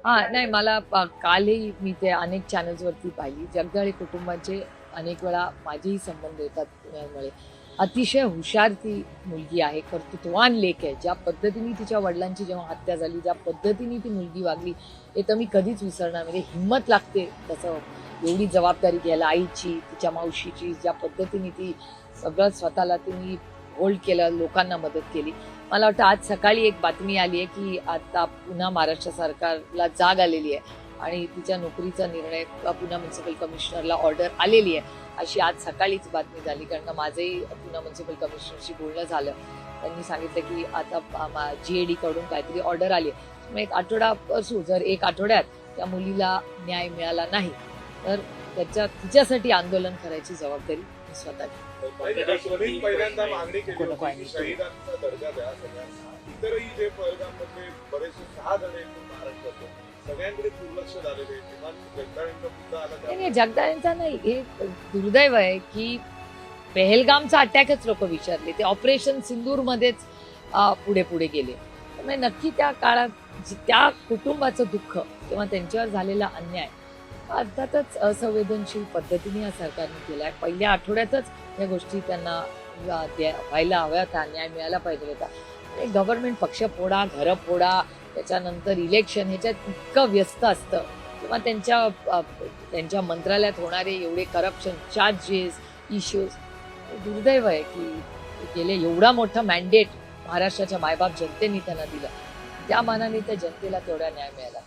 नाही मला कालही मी ते अनेक चॅनल्सवरती पाहिली. जगदाळे कुटुंबाचे अनेक वेळा माझेही संबंध येतात पुण्यामुळे. अतिशय हुशार ती मुलगी आहे, कर्तृत्ववान लेक आहे. ज्या पद्धतीने तिच्या वडिलांची जेव्हा हत्या झाली, ज्या पद्धतीने ती मुलगी वागली, हे तर मी कधीच विसरणार. म्हणजे हिंमत लागते तसं एवढी जबाबदारी घ्यायला आईची, तिच्या मावशीची, ज्या पद्धतीने ती सगळं स्वतःला तिने होल्ड केलं, लोकांना मदत केली. मला वाटतं आज सकाळी एक बातमी आली आहे की आता पुन्हा महाराष्ट्र सरकारला जाग आलेली आहे आणि तिच्या नोकरीचा निर्णय पुन्हा म्युन्सिपल कमिशनरला ऑर्डर आलेली आहे अशी आज सकाळीच बातमी झाली. कारण का माझंही पुन्हा म्युन्सिपल कमिशनरशी बोलणं झालं. त्यांनी सांगितलं की आता GAD कडून काहीतरी ऑर्डर आली आहे. मग एक आठवडा असू, जर एक आठवड्यात त्या मुलीला न्याय मिळाला नाही तर तिच्यासाठी आंदोलन करायची जबाबदारी मी स्वतः राष्ट्रवादीने पहिल्यांदा मागणी केली होती की शहीदांचा दर्जा द्या सगळ्यांना. इतरही जे पहलगाममधले बरेचसे 6 जण आहेत महाराष्ट्रातले, सगळ्यांकडे दुर्लक्ष झालेले आहे. किमान जगदाळेंचा मुद्दा आला नाही, जगदाळेंचा नाही. हे दुर्दैव आहे की पेहलगामचा अटॅकच लोक विचारले, ते ऑपरेशन सिंदूर मध्येच पुढे पुढे गेले. त्यामुळे नक्की त्या काळात त्या कुटुंबाचं दुःख किंवा त्यांच्यावर झालेला अन्याय अर्थातच असंवेदनशील पद्धतीने या सरकारने केलाय. पहिल्या आठवड्यातच या गोष्टी त्यांना व्हायला हव्या होत्या, न्याय मिळायला पाहिजे होता. गव्हर्नमेंट पक्ष फोडा, घरं फोडा, त्याच्यानंतर इलेक्शन, ह्याच्यात इतकं व्यस्त असतं किंवा त्यांच्या मंत्रालयात होणारे एवढे करप्शन चार्जेस, इश्यूज. दुर्दैव आहे की गेले एवढा मोठा मॅन्डेट महाराष्ट्राच्या मायबाप जनतेने त्यांना दिलं, त्या मानाने त्या जनतेला तेवढा न्याय मिळाला.